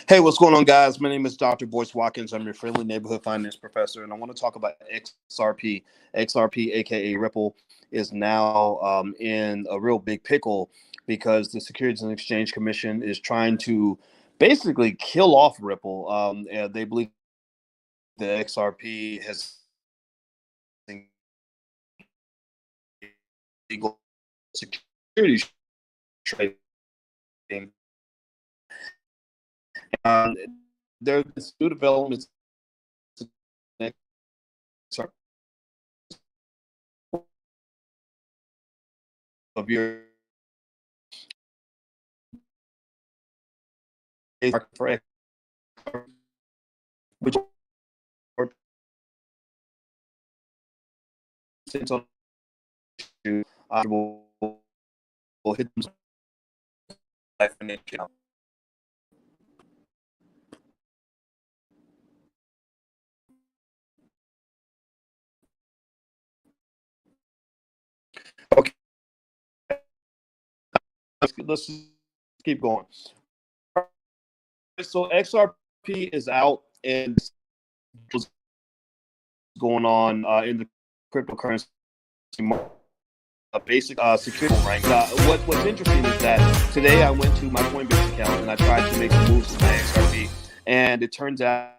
Hey, what's going on, guys? My name is Dr. Boyce Watkins. I'm your friendly neighborhood finance professor, and I want to talk about XRP. XRP, aka Ripple, is now in a real big pickle because the Securities and Exchange Commission is trying to basically kill off Ripple. And they believe the XRP has illegal securities trading. Um, there have been new developments of your for which will hit them financial. Okay, let's keep going. So XRP is out and what's going on in the cryptocurrency basic security rank. What's interesting is that today I went to my Coinbase account and I tried to make some moves to my XRP, and it turns out.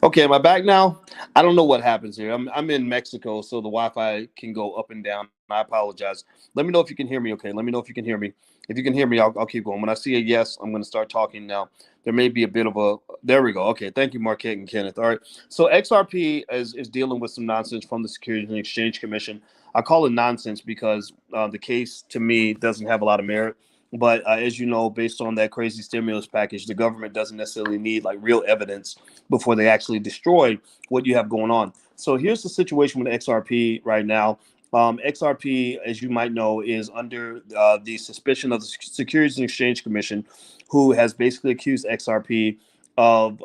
Okay, am I back now? I don't know what happens here. I'm in Mexico, so the Wi-Fi can go up and down. I apologize. Let me know if you can hear me. Okay, let me know if you can hear me. If you can hear me, I'll keep going. When I see a yes, I'm going to start talking now. There may be a bit of a. There we go. Okay, thank you, Marquette and Kenneth. All right. So XRP is dealing with some nonsense from the Securities and Exchange Commission. I call it nonsense because the case to me doesn't have a lot of merit. But as you know, based on that crazy stimulus package, the government doesn't necessarily need like real evidence before they actually destroy what you have going on. So here's the situation with XRP right now. XRP, as you might know, is under the suspicion of the Securities and Exchange Commission, who has basically accused XRP of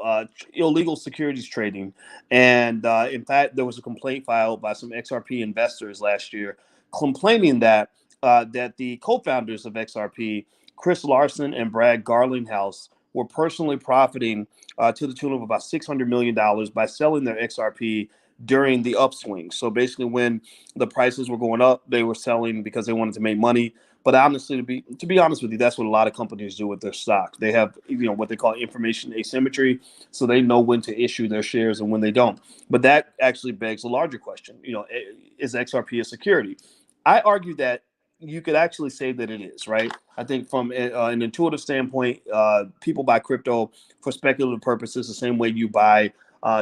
illegal securities trading. And in fact, there was a complaint filed by some XRP investors last year complaining that that the co-founders of XRP, Chris Larson and Brad Garlinghouse, were personally profiting to the tune of about $600 million by selling their XRP during the upswing. So basically, when the prices were going up, they were selling because they wanted to make money. But honestly, to be honest with you, that's what a lot of companies do with their stock. They have what they call information asymmetry, so they know when to issue their shares and when they don't. But that actually begs a larger question. Is XRP a security? I argue that you could actually say that it is, right? I think from an intuitive standpoint, people buy crypto for speculative purposes the same way you buy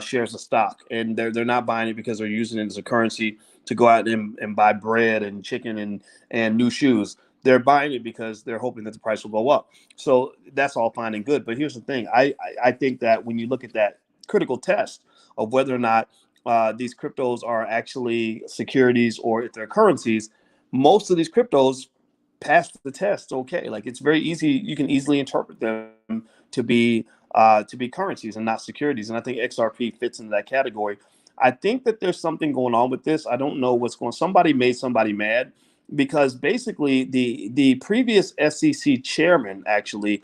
shares of stock. And they're not buying it because they're using it as a currency to go out and buy bread and chicken and new shoes. They're buying it because they're hoping that the price will go up. So that's all fine and good. But here's the thing. I think that when you look at that critical test of whether or not these cryptos are actually securities or if they're currencies, most of these cryptos pass the test okay. Like it's very easy. You can easily interpret them to be currencies and not securities. And I think XRP fits into that category. I think that there's something going on with this. I don't know what's going on. Somebody made somebody mad because basically the previous SEC chairman actually,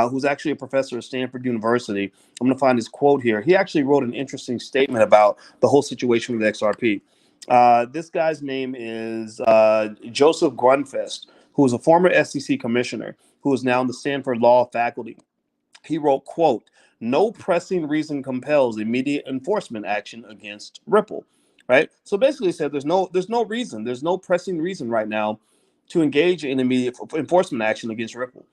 who's actually a professor at Stanford University, I'm going to find his quote here. He actually wrote an interesting statement about the whole situation with XRP. This guy's name is Joseph Grunfest, who is a former SEC commissioner who is now in the Stanford Law faculty. He wrote, quote, "No pressing reason compels immediate enforcement action against Ripple." Right. So basically he said there's no reason. There's no pressing reason right now to engage in immediate enforcement action against Ripple.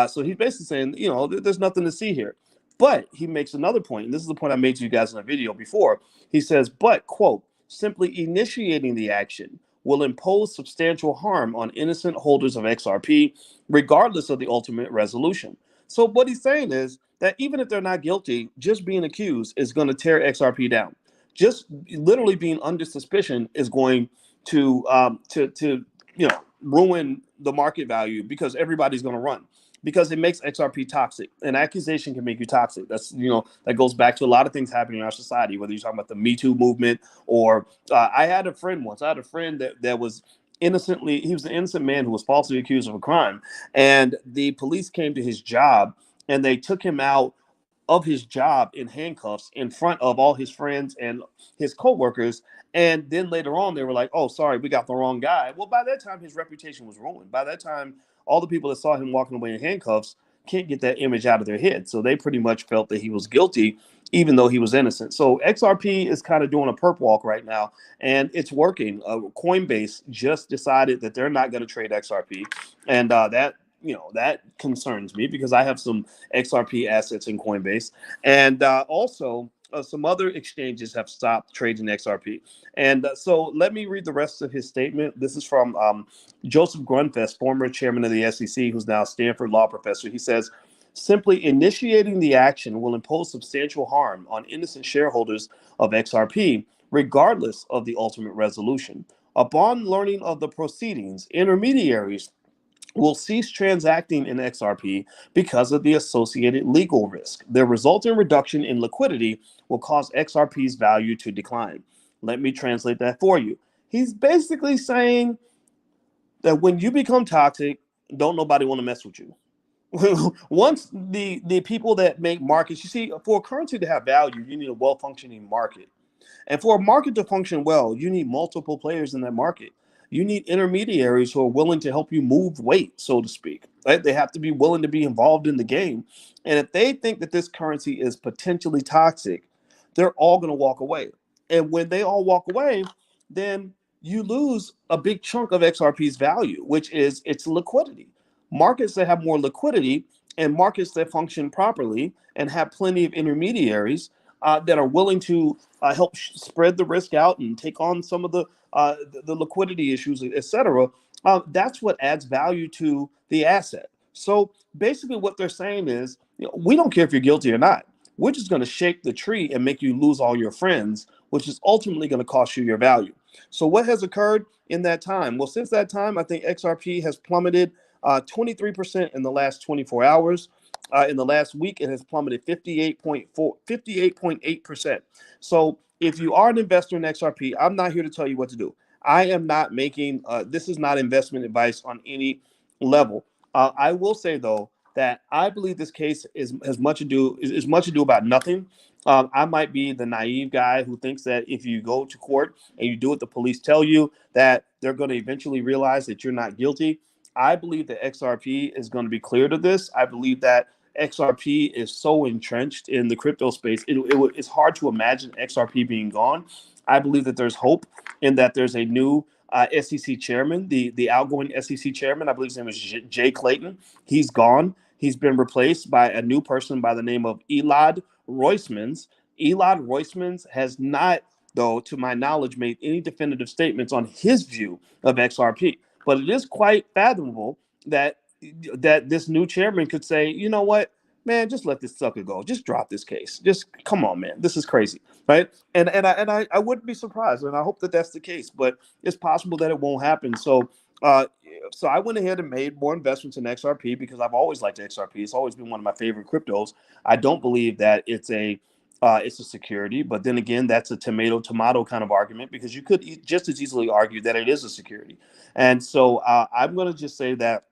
So he's basically saying, there's nothing to see here. But he makes another point, and this is the point I made to you guys in a video before. He says, but, quote, "simply initiating the action will impose substantial harm on innocent holders of XRP, regardless of the ultimate resolution." So what he's saying is that even if they're not guilty, just being accused is going to tear XRP down. Just literally being under suspicion is going to ruin the market value because everybody's going to run. because it makes XRP toxic. An accusation can make you toxic. That's, that goes back to a lot of things happening in our society, whether you're talking about the Me Too movement or I had a friend once. I had a friend that was he was an innocent man who was falsely accused of a crime. And the police came to his job and they took him out of his job in handcuffs in front of all his friends and his coworkers. And then later on, they were like, "Oh, sorry, we got the wrong guy." Well, by that time, his reputation was ruined. By that time, all the people that saw him walking away in handcuffs can't get that image out of their head. So they pretty much felt that he was guilty, even though he was innocent. So XRP is kind of doing a perp walk right now, and it's working. Coinbase just decided that they're not going to trade XRP, and that concerns me because I have some XRP assets in Coinbase, and also some other exchanges have stopped trading XRP. And so let me read the rest of his statement. This is from Joseph Grunfest, former chairman of the SEC, who's now a Stanford law professor. He says, simply initiating the action will impose substantial harm on innocent shareholders of XRP, regardless of the ultimate resolution. Upon learning of the proceedings, intermediaries will cease transacting in XRP because of the associated legal risk. The resulting reduction in liquidity will cause XRP's value to decline. Let me translate that for you. He's basically saying that when you become toxic, don't nobody want to mess with you. Once the people that make markets, you see, for a currency to have value, you need a well-functioning market. And for a market to function well, you need multiple players in that market. You need intermediaries who are willing to help you move weight, so to speak. Right? They have to be willing to be involved in the game. And if they think that this currency is potentially toxic, they're all going to walk away. And when they all walk away, then you lose a big chunk of XRP's value, which is its liquidity. Markets that have more liquidity and markets that function properly and have plenty of intermediaries that are willing to help spread the risk out and take on some of the liquidity issues, etc. That's what adds value to the asset. So basically, what they're saying is, we don't care if you're guilty or not. We're just going to shake the tree and make you lose all your friends, which is ultimately going to cost you your value. So what has occurred in that time? Well, since that time, I think XRP has plummeted 23% in the last 24 hours. In the last week, it has plummeted 58.8%. So if you are an investor in XRP, I'm not here to tell you what to do. I am not making, this is not investment advice on any level. I will say, though, that I believe this case has much ado about nothing. I might be the naive guy who thinks that if you go to court and you do what the police tell you, that they're going to eventually realize that you're not guilty. I believe that XRP is going to be cleared of this. I believe that XRP is so entrenched in the crypto space. It's hard to imagine XRP being gone. I believe that there's hope in that there's a new SEC chairman, the outgoing SEC chairman. I believe his name is Jay Clayton. He's gone. He's been replaced by a new person by the name of Elad Roismans. Elad Roismans has not, though, to my knowledge, made any definitive statements on his view of XRP. But it is quite fathomable that this new chairman could say, you know what, man, just let this sucker go. Just drop this case. Just come on, man. This is crazy, right? And I wouldn't be surprised, and I hope that that's the case. But it's possible that it won't happen. So I went ahead and made more investments in XRP because I've always liked XRP. It's always been one of my favorite cryptos. I don't believe that it's a security, but then again, that's a tomato kind of argument because you could just as easily argue that it is a security. And so I'm going to just say that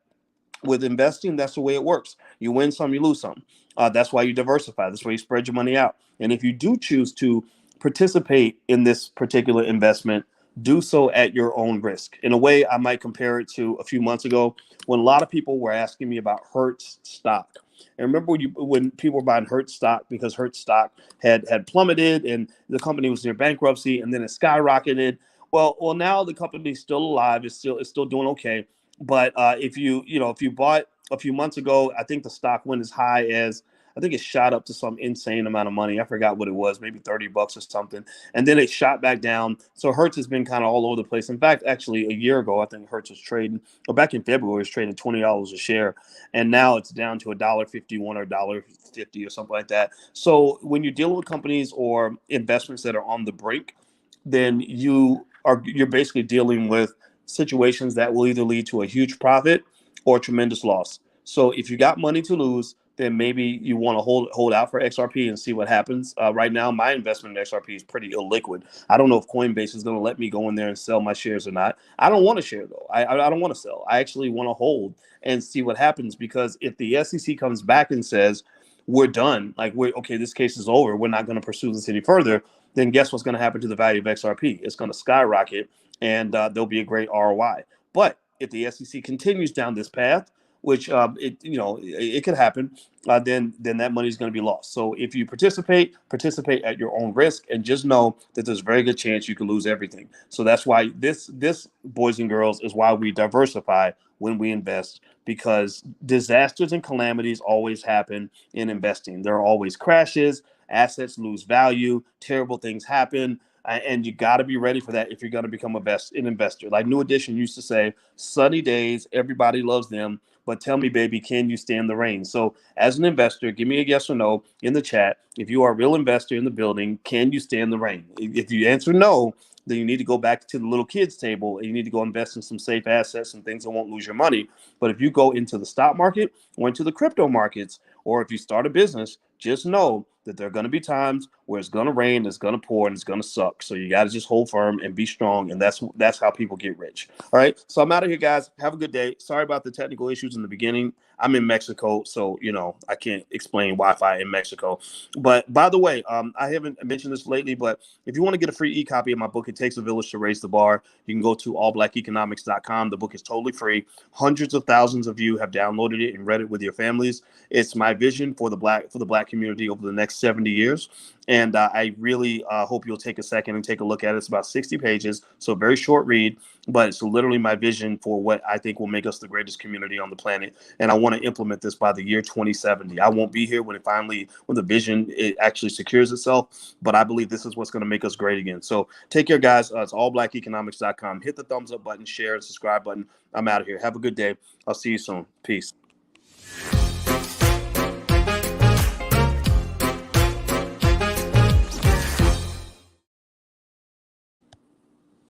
with investing, that's the way it works. You win some, you lose some. That's why you diversify. That's why you spread your money out. And if you do choose to participate in this particular investment, do so at your own risk. In a way, I might compare it to a few months ago when a lot of people were asking me about Hertz stock. And remember when people were buying Hertz stock because Hertz stock had plummeted and the company was near bankruptcy and then it skyrocketed. Well, now the company's still alive. It's still doing okay. But if you bought a few months ago, I think the stock went as high as, I think it shot up to some insane amount of money. I forgot what it was, maybe $30 or something. And then it shot back down. So Hertz has been kind of all over the place. In fact, actually a year ago, I think Hertz was trading, or back in February, it was trading $20 a share. And now it's down to $1.51 or $1.50 or something like that. So when you're dealing with companies or investments that are on the brink, then you're basically dealing with situations that will either lead to a huge profit or tremendous loss. So if you got money to lose, then maybe you want to hold out for XRP and see what happens. Right now, my investment in XRP is pretty illiquid. I don't know if Coinbase is going to let me go in there and sell my shares or not. I don't want to share though. I don't want to sell. I actually want to hold and see what happens, because if the SEC comes back and says we're done, like we're okay, this case is over, we're not going to pursue this any further, then guess what's going to happen to the value of XRP? It's going to skyrocket, and there'll be a great ROI. But if the SEC continues down this path, which it could happen, then that money is going to be lost. So if you participate at your own risk, and just know that there's a very good chance you can lose everything. So that's why this boys and girls is why we diversify when we invest, because disasters and calamities always happen in investing. There are always crashes, assets lose value, terrible things happen. And you got to be ready for that if you're going to become an investor. Like New Edition used to say, sunny days, everybody loves them. But tell me, baby, can you stand the rain? So as an investor, give me a yes or no in the chat. If you are a real investor in the building, can you stand the rain? If you answer no, then you need to go back to the little kids table, and you need to go invest in some safe assets and things that won't lose your money. But if you go into the stock market or into the crypto markets, or if you start a business, just know that there are going to be times where it's going to rain, it's going to pour, and it's going to suck. So you got to just hold firm and be strong, and that's how people get rich. All right, so I'm out of here, guys. Have a good day. Sorry about the technical issues in the beginning. I'm in Mexico, so I can't explain Wi-Fi in Mexico. But by the way, I haven't mentioned this lately, but if you want to get a free e-copy of my book, It Takes a Village to Raise the Bar, you can go to allblackeconomics.com. The book is totally free. Hundreds of thousands of you have downloaded it and read it with your families. It's my vision for the black community over the next 70 years. And I really hope you'll take a second and take a look at it. It's about 60 pages, so a very short read, but it's literally my vision for what I think will make us the greatest community on the planet. And I want to implement this by the year 2070. I won't be here when the vision it actually secures itself, but I believe this is what's going to make us great again. So take care, guys. It's allblackeconomics.com. Hit the thumbs up button, share, and subscribe button. I'm out of here. Have a good day. I'll see you soon. Peace.